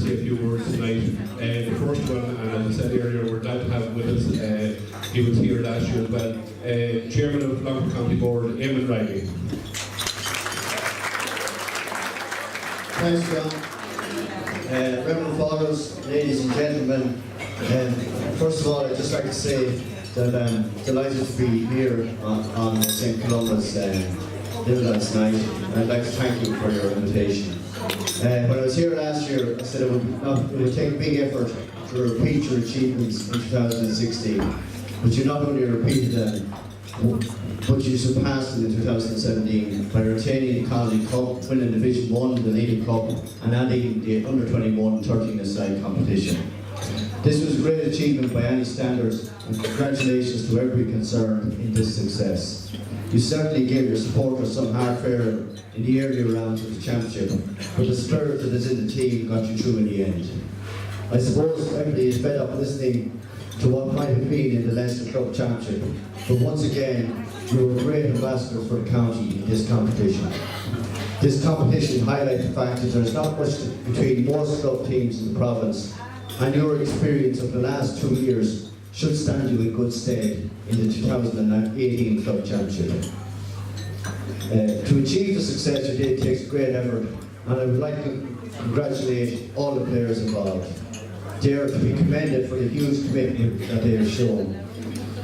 say a few words tonight. The first one, and as I said earlier, we're glad to have him with us. He was here last year as well. Chairman of Longford County Board, Eamon Riley. Thanks, John. Reverend Fathers, ladies and gentlemen, first of all, I'd just like to say that I'm delighted to be here on St. Columba's Little Lads Night, and I'd like to thank you for your invitation. When I was here last year, I said it would take a big effort to repeat your achievements in 2016, but you not only repeated them, but you surpassed them in 2017 by retaining the County Cup, winning Division 1, the League Cup, and adding the Under-21 13-a-side competition. This was a great achievement by any standards, and congratulations to every concerned in this success. You certainly gave your supporters some hard fare in the earlier rounds of the championship, but the spirit that is in the team got you through in the end. I suppose everybody is fed up listening to what might have been in the Leinster Club Championship, but once again, you were great ambassadors for the county in this competition. This competition highlights the fact that there is not much between most club teams in the province, and your experience of the last 2 years should stand you in good stead in the 2018 Club Championship. To achieve the success you did takes great effort, and I would like to congratulate all the players involved. They are to be commended for the huge commitment that they have shown.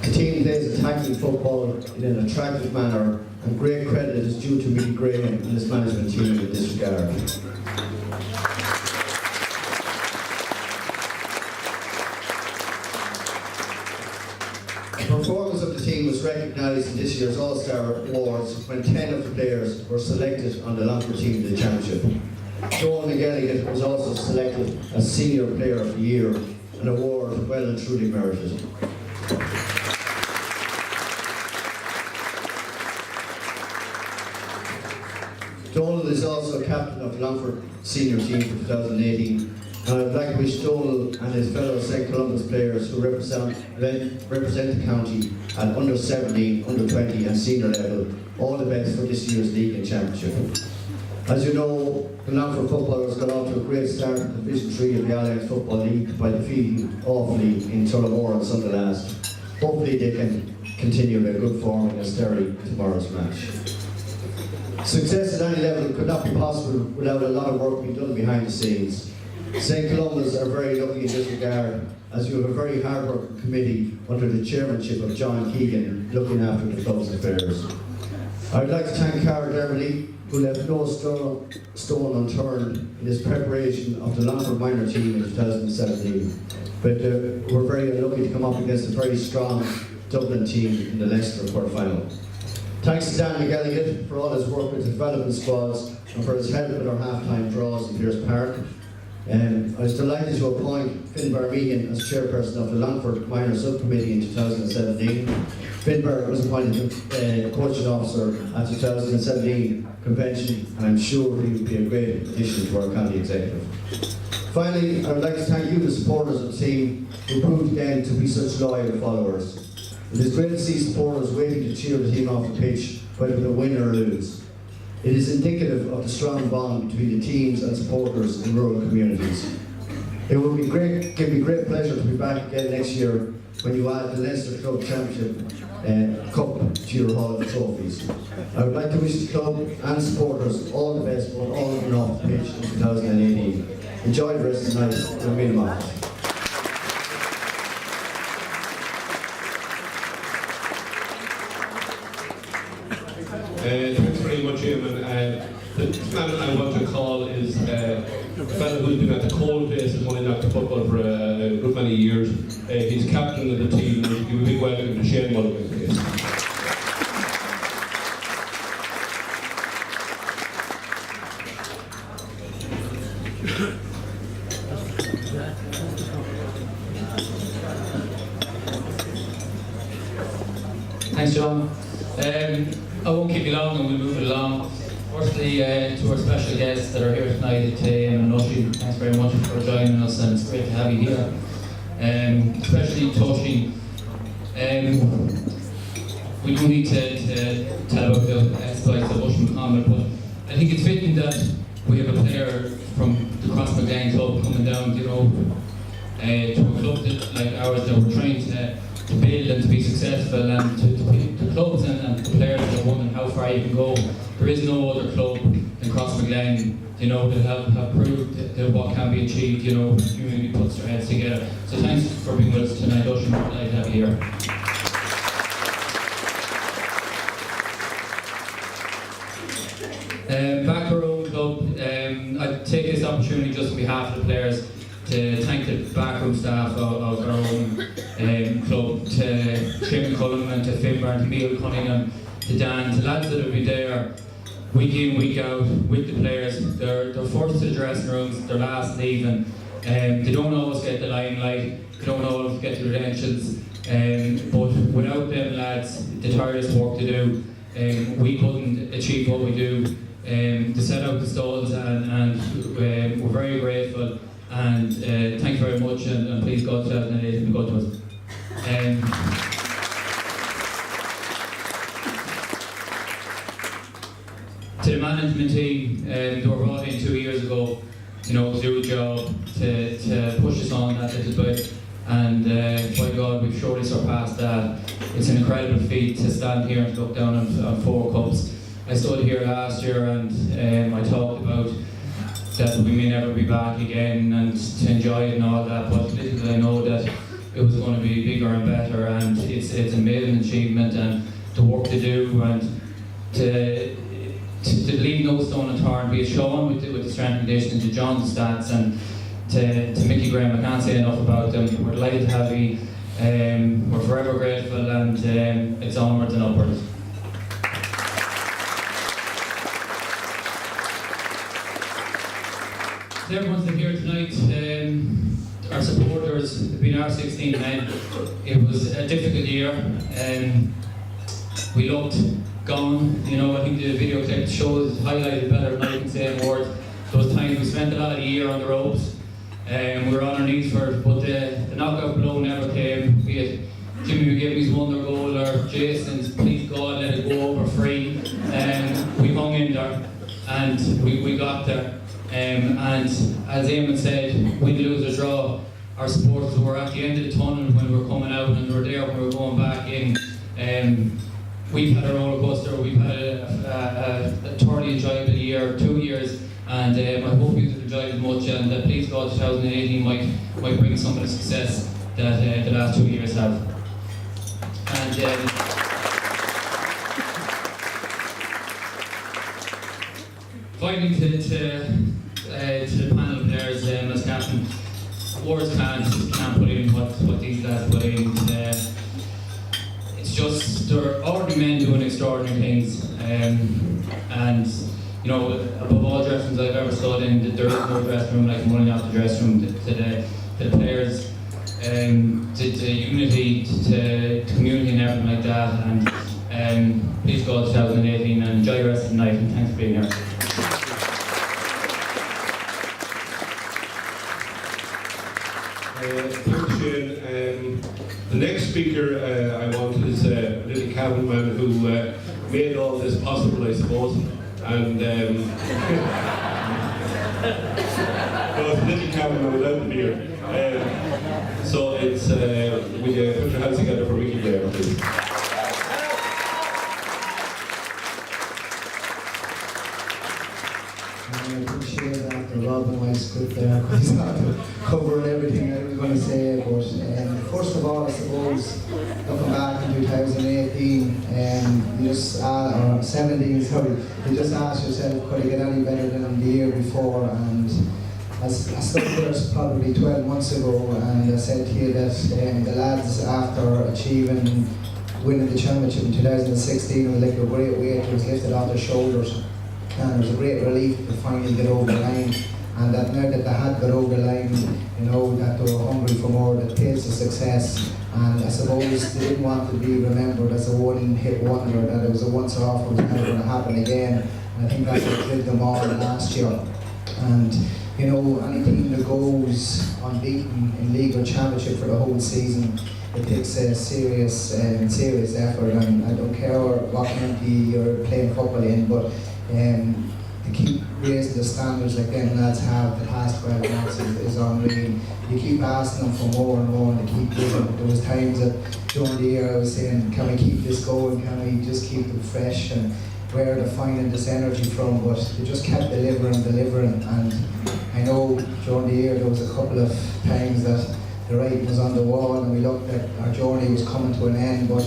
The team plays attacking football in an attractive manner, and great credit is due to Mickey Graham and his management team in this regard. The performance of the team was recognised in this year's All-Star Awards when 10 of the players were selected on the Longford team of the championship. Joel McGilligan was also selected as Senior Player of the Year, an award well and truly merited. Donald is also captain of the Longford senior team for 2018, and I'd like to wish Donald and his fellow St. Columba's players who represent the county at under 17, under 20 and senior level all the best for this year's league and championship. As you know, the Longford footballers got off to a great start in Division 3 of the Alliance Football League by defeating Offaly in Tullamore on Sunday last. Hopefully they can continue their good form against Derry tomorrow's match. Success at any level could not be possible without a lot of work being done behind the scenes. St. Columba's are very lucky in this regard, as you have a very hard-working committee under the chairmanship of John Keegan looking after the club's affairs. I would like to thank Cara Dermody, who left no stone unturned in his preparation of the Longford minor team in 2017. But we're very unlucky to come up against a very strong Dublin team in the Leinster quarter-final. Thanks to Dan McGilligan for all his work with the development squads and for his help with our half-time draws in Pearse Park. I was delighted to appoint Finbar Meehan as chairperson of the Longford Minor Subcommittee in 2017. Finbar was appointed coaching officer at the 2017 convention, and I'm sure he will be a great addition to our county executive. Finally, I would like to thank you, the supporters of the team, who proved again to be such loyal followers. It is great to see supporters waiting to cheer the team off the pitch, whether they win or lose. It is indicative of the strong bond between the teams and supporters in rural communities. It will give me great pleasure to be back again next year when you add the Leinster Club Championship Cup to your haul of trophies. I would like to wish the club and supporters all the best both on and off the pitch in 2018. Enjoy the rest of the night. Thanks very much, Eamon. The man I want to call is a fellow who's been at the cold place in Mullinalaghta football for a good many years. He's captain of the team. We'll give a big welcome to Shane Mulligan, please. Thanks, John. I won't keep you long and we'll move it along. Firstly, to our special guests that are here tonight, Eamon and Nushi, thanks very much for joining us, and it's great to have you here. Especially Toshi. We do need to tell about the exploits of Ocean Comet, but I think it's fitting that we have a player from the Crossmaglen club coming down, you know, to a club that, like ours, that we're trying to build and to be successful, and to the clubs and the players that are wondering how far you can go. There is no other club than Crossmaglen, you know, that have proved that what can be achieved, you know, when the community puts their heads together. So thanks for being with us tonight, Ocean. I'd like to have you here. Back our own club, I take this opportunity just on behalf of the players to thank the backroom staff of our own club, to Jim Cullen, to Finbar, to Neil Cunningham, to Dan, to lads that will be there week in, week out with the players. They're forced to the dressing rooms, they're last leaving. They don't always get the limelight, they don't always get the credentials, but without them lads, the tireless work to do, we couldn't achieve what we do. To set out the stalls, and we're very grateful, and thank you very much, and please God 2008 be good to us. To the management team, they were brought in 2 years ago, you know, to do a job, to push us on that little bit, and by God, we've surely surpassed that. It's an incredible feat to stand here and look down on 4 cups. I stood here last year and I talked about that we may never be back again, and to enjoy it and all that, but little did I know that it was going to be bigger and better, and it's an amazing achievement, and the work to do, and to leave no stone unturned, be it Sean with the strength and conditioning, to John the stats, and to Mickey Graham. I can't say enough about them. We're delighted to have you. We're forever grateful, and it's onwards and upwards. To everyone that's here tonight, our supporters, have been our 16 men. It was a difficult year, and we looked gone. You know, I think the video clip shows highlighted better than I can say in words. Those times we spent a lot of the year on the ropes, and we were on our knees for it, but the knockout blow never came. Be it Jimmy McGivney's wonder goal or Jason's please God let it go over free, and we hung in there, and we got there. And as Eamon said, win, lose or draw, our supporters were at the end of the tunnel when we were coming out, and we were there when we were going back in. We've had a roller coaster, we've had a thoroughly enjoyable year, 2 years, and I hope you've enjoyed it much, and please God 2018 might bring some of the success that the last 2 years have. And finally to the panel of players, as captain, words can't put in what these lads put in. It's just, they're ordinary men doing extraordinary things, and you know, above all dressing rooms I've ever stood in, there is no dressing room like Mullinalaghta dressing room. To the players, to unity, to community and everything like that, and please God 2018, and enjoy the rest of the night, and thanks for being here. Thanks, Shane. The next speaker I want is a little cabin man who made all this possible, I suppose. And no, it's a little cabin man without the beer. So it's, will you put your hands together for Mickey Graham, please? I appreciate that. Rob and my script there, because not covering everything I was going to say. But first of all, I suppose looking back in 2018, you just or 17, sorry, you just asked yourself, could I get any better than the year before? And I stood there probably 12 months ago, and I said to you that the lads, after achieving winning the championship in 2016, it was like a great weight was lifted off their shoulders. And it was a great relief to finally get over the line, and that now that they had got over the line, you know, that they were hungry for more, the taste of success, and I suppose they didn't want to be remembered as a one-hit wonder, that it was a once-off, it was never going to happen again, and I think that's what did them all last year. And you know, any team that goes unbeaten in league or championship for the whole season, it takes a serious effort, and I don't care what county you're playing football in, but to keep raising the standards like them lads have the past 12 months is unreal. You keep asking them for more and more and they keep giving. There was times that during the year I was saying, can we keep this going, can we just keep them fresh, and where they're finding this energy from, but they just kept delivering, and I know during the year there was a couple of times that the writing was on the wall and we looked at our journey was coming to an end, but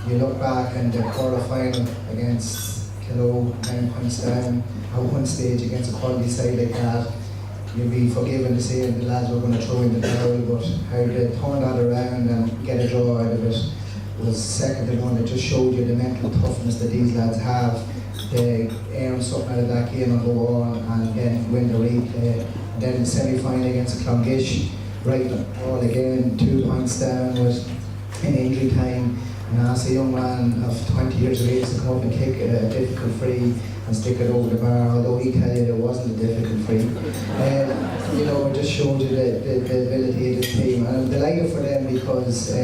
you look back and the quarter final against Kilo, 9 points down, at one stage against a quality side like that, you'd be forgiven to say the lads were going to throw in the towel, but how they turned that around and get a draw out of it was second to none. It just showed you the mental toughness that these lads have. They earn something out of that game and go on and then win the replay. And then the semi-final against Clongish, right all again, 2 points down with in injury time. And as a young man of 20 years of age to come up and kick a difficult free and stick it over the bar, although he tell you it wasn't a difficult free. You know, it just showed you the ability of the team. And I'm delighted for them because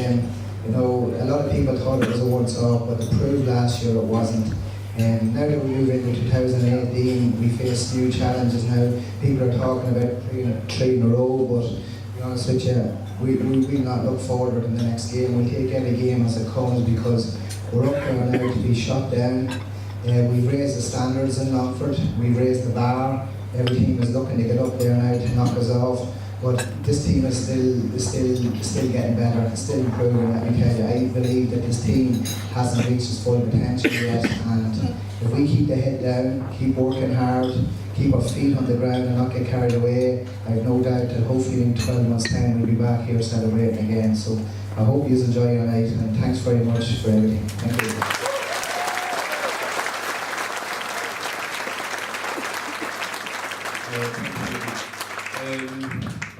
you know, a lot of people thought it was a once-off, but it proved last year it wasn't. And now that we move into 2018, we face new challenges now. People are talking about playing 3 in a row, but to be honest with you, we will not look forward in the next game. We'll take every game as it comes because we're up there now to be shot down. We've raised the standards in Longford, we've raised the bar. Every team is looking to get up there now to knock us off. But this team is still getting better, it's still improving, let me tell you. I believe that this team hasn't reached its full potential yet, and if we keep the head down, keep working hard, keep our feet on the ground and not get carried away, I have no doubt that hopefully in 12 months' time we'll be back here celebrating again. So I hope you enjoy your night, and thanks very much for everything. Thank you.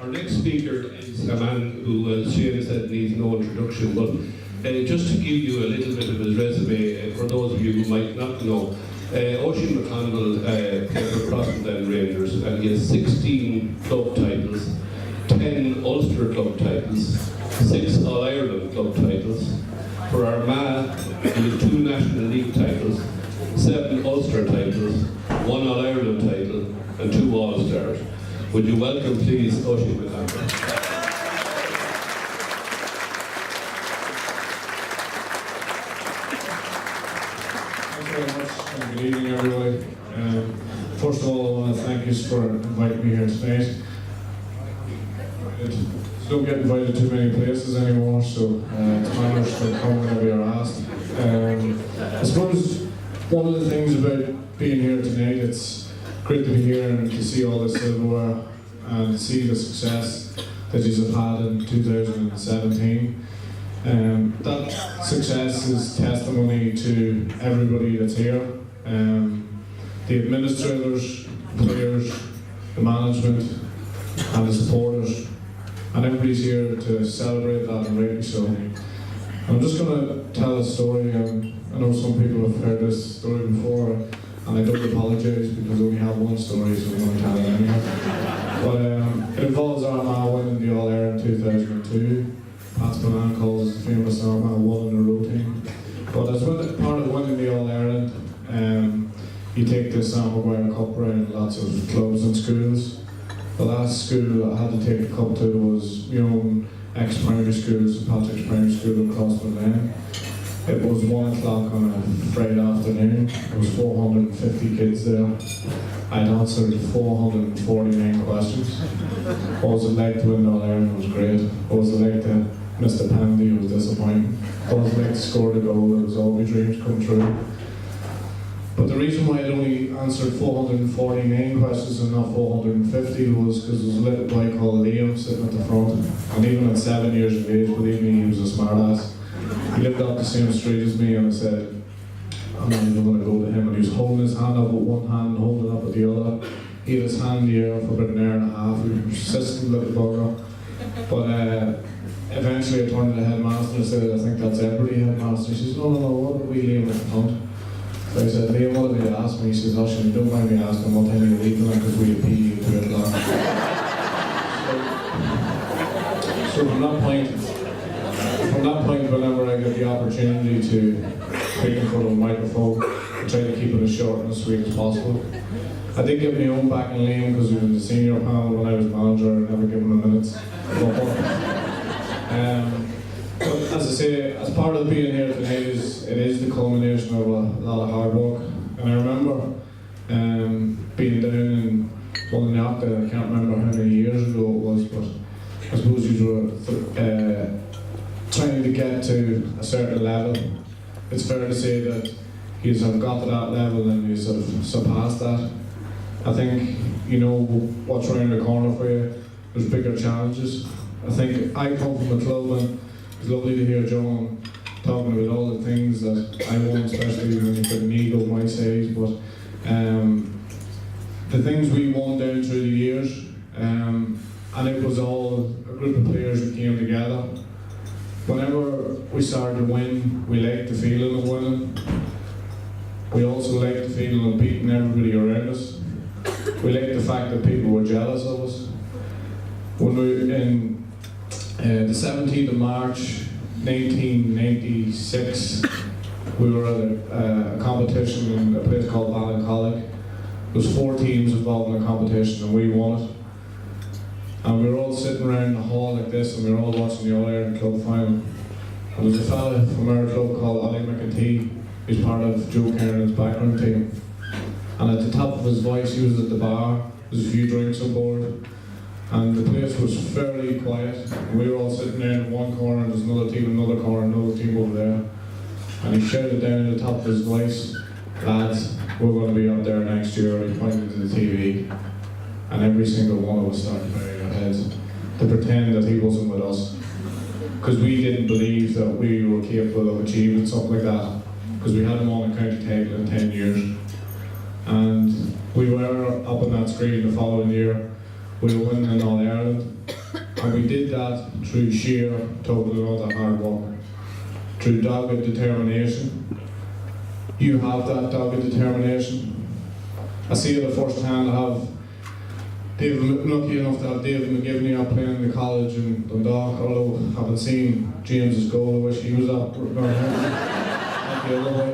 Our next speaker is a man who, as Shane said, needs no introduction, but just to give you a little bit of his resume, for those of you who might not know, Oisin McConville played for Crossland Rangers, and he has 16 club titles, 10 Ulster club titles, 6 All-Ireland club titles. For Armagh, he has 2 National League titles, 7 Ulster titles, 1 All-Ireland title, and 2 All-Stars. Would you welcome, please, Oisin McConville? Thanks very much, and good evening, everybody. First of all, I want to thank you for inviting me here tonight. I don't get invited to many places anymore, so it's an honour to come whenever you're asked. I suppose one of the things about being here tonight, it's great to be here and to see all the silverware and see the success that you have had in 2017. That success is testimony to everybody that's here, the administrators, players, the management and the supporters, and everybody's here to celebrate that and rightly so. I'm just going to tell a story. I know some people have heard this story before, and I don't apologise because I only have one story, so I'm going to tell it anyway. But it involves Armagh winning the All-Ireland 2002. Pat Spillane calls the famous Armagh 1 in a row team. But as part of winning the All-Ireland, you take the Sam Maguire Cup around lots of clubs and schools. The last school I had to take the cup to was my own ex-primary school, St Patrick's Primary School in Crossland. It was 1 o'clock on a Friday afternoon. There was 450 kids there. I'd answered 449 questions. What was it like to win All-Ireland? It was great. What was it like to miss the penalty? It was disappointing. What was it like to score the goal? It was all my dreams come true. But the reason why I'd only answered 449 questions and not 450 was because there was a little boy called Liam sitting at the front. And even at 7 years of age, believe me, he was a smart ass. He lived up the same street as me, and I said, I'm not even going to go to him. And he was holding his hand up with one hand and holding it up with the other. He had his hand in the air for about an hour and a half. He was a persistent little bugger. But eventually I turned to the headmaster and said, I think that's everybody, headmaster. She says, no, what about we Liam at the front? So I said, Liam, what did they ask me? He says, Oisin, don't mind me asking what time you're leaving because we had PE at 2 o'clock. So from that point, whenever I get the opportunity to speak in front of a microphone, I try to keep it as short and as sweet as possible. I did get my own back in Liam because he was in the senior panel when I was manager. I never gave him a minutes. But as I say, as part of being here tonight, it is the culmination of a lot of hard work. And I remember being down in Mullinalaghta, I can't remember how many years ago it was, but I suppose you were trying to get to a certain level. It's fair to say that you have got to that level and you sort of surpassed that. I think you know what's around the corner for you. There's bigger challenges. I think I come from a club and it's lovely to hear John talking about all the things that I want, especially when you've got an ego my size, but the things we won down through the years, and it was all a group of players who came together. Whenever we started to win, we liked the feeling of winning. We also liked the feeling of beating everybody around us. We liked the fact that people were jealous of us. When we were in the 17th of March 1996, we were at a competition in a place called Mullinalaghta. There was 4 teams involved in the competition and we won it. And we were all sitting around the hall like this and we were all watching the All-Ireland Club final. And there was a fella from our club called Ollie McEntee, who's part of Joe Kernan's background team. And at the top of his voice, he was at the bar, there was a few drinks on board, and the place was fairly quiet. And we were all sitting there in one corner, and there's another team in another corner, another team over there. And he shouted down at the top of his voice, "Lads, we're going to be up there next year." He pointed to the TV, and every single one of us started bowing our heads to pretend that he wasn't with us. Because we didn't believe that we were capable of achieving something like that, because we hadn't won a county title in 10 years. And we were up on that screen the following year, we were winning in All-Ireland. And we did that through sheer, total and utter hard work, through dogged determination. You have that dogged determination. I see it at first hand. I have I'm lucky enough to have David McGivney up playing in the college in Dundalk, although I haven't seen James's goal. I wish he was up. Not the other way.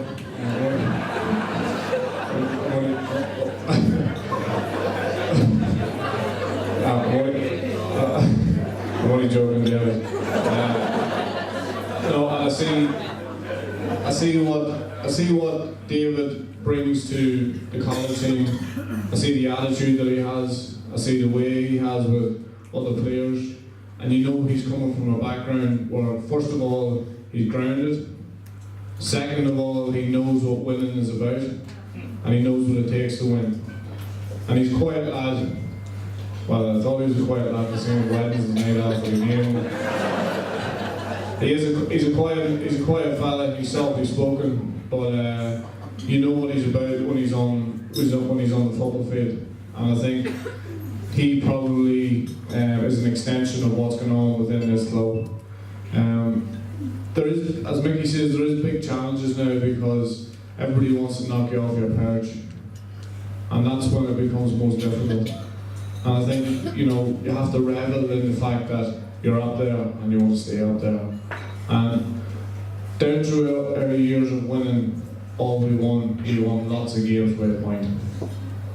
I'm only joking, David. No, and I see what David brings to the college team. I see the attitude that he has. I see the way he has with other players, and you know he's coming from a background where, first of all, he's grounded. Second of all, he knows what winning is about, and he knows what it takes to win. And he's a quiet lad. Well, I thought he was a quiet lad the same weddings the night after the game. He's a quiet fella. He's softly spoken, but you know what he's about when he's on the football field. And I think he probably is an extension of what's going on within this club. There is, as Mickey says, there is big challenges now because everybody wants to knock you off your perch, and that's when it becomes most difficult. And I think you have to revel in the fact that you're up there and you want to stay up there. And down through our years of winning, all we won lots of games by a point.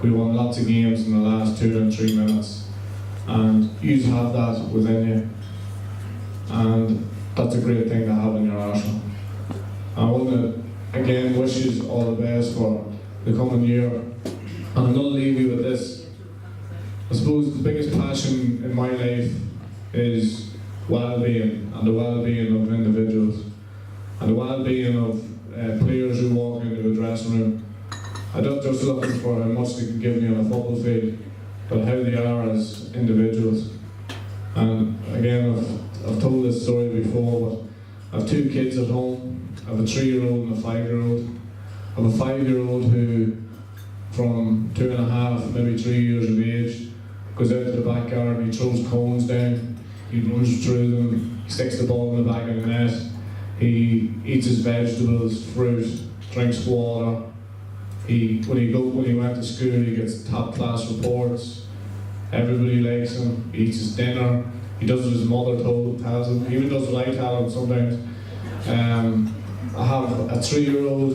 We won lots of games in the last 2 and 3 minutes, and you have that within you, and that's a great thing to have in your arsenal. I want to again wish you all the best for the coming year, and I'm going to leave you with this. I suppose the biggest passion in my life is well-being, and the well-being of individuals, and the well-being of players who walk into a dressing room. I'm not just looking for how much they can give me on a football field, but how they are as individuals. And again, I've told this story before, but I have 2 kids at home. I have a 3-year-old and a 5-year-old. I have a 5-year-old who, from 2.5, maybe 3 years of age, goes out to the back garden, he throws cones down, he runs through them, he sticks the ball in the back of the net, he eats his vegetables, fruit, drinks water. When he went to school, he gets top class reports. Everybody likes him. He eats his dinner. He does what his mother tells him. He even does what I tell him sometimes. I have a 3-year-old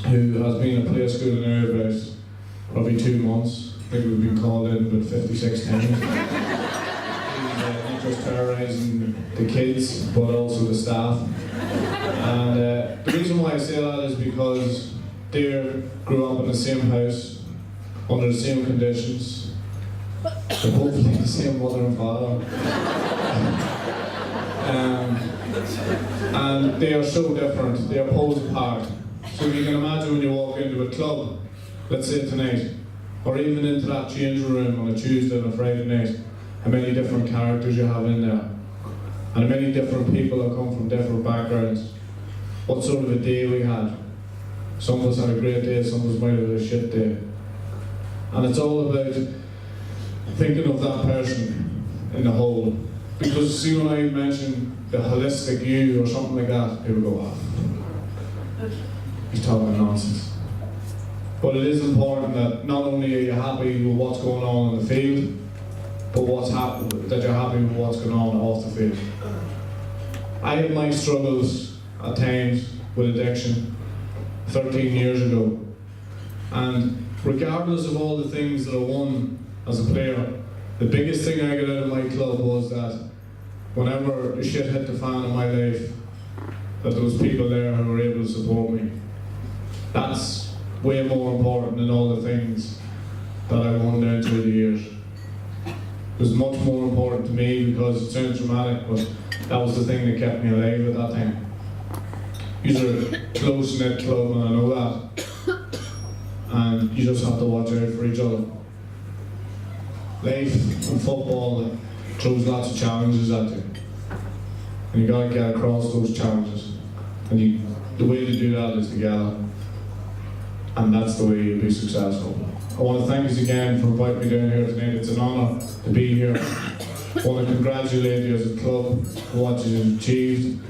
who has been at play school now about probably 2 months. I think we've been called in about 56 times. He's not just terrorising the kids, but also the staff. And the reason why I say that is because they grew up in the same house, under the same conditions, and hopefully the same mother and father. And they are so different, they are poles apart. So you can imagine when you walk into a club, let's say tonight, or even into that changing room on a Tuesday and a Friday night, how many different characters you have in there, and how many different people that come from different backgrounds. What sort of a day we had. Some of us had a great day, some of us might have had a shit day. And it's all about thinking of that person in the whole. Because see, when I mention the holistic you or something like that, people go, ah, he's talking nonsense. But it is important that not only are you happy with what's going on in the field, but that you're happy with what's going on off the field. I had my struggles at times with addiction 13 years ago, and regardless of all the things that I won as a player, the biggest thing I got out of my club was that whenever the shit hit the fan in my life, that there was people there who were able to support me. That's way more important than all the things that I won down through the years. It was much more important to me because it sounds dramatic, but that was the thing that kept me alive at that time. These are a close-knit club, and I know that. And you just have to watch out for each other. Life and football throws lots of challenges at you. And you gotta get across those challenges. And the way to do that is together. And that's the way you'll be successful. I want to thank you again for inviting me down here tonight. It's an honour to be here. I want to congratulate you as a club for what you've achieved.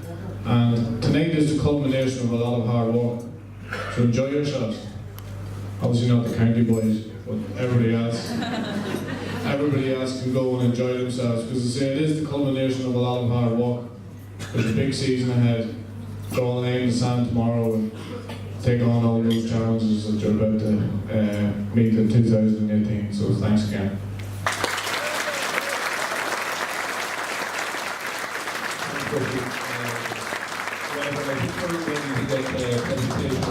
And tonight is the culmination of a lot of hard work. So enjoy yourselves. Obviously not the county boys, but everybody else. Everybody else can go and enjoy themselves, because I say it is the culmination of a lot of hard work. There's a big season ahead. Draw a line in the sand tomorrow and take on all those challenges that you're about to meet in 2018. So thanks again. Well, I think we're ready to get a presentation.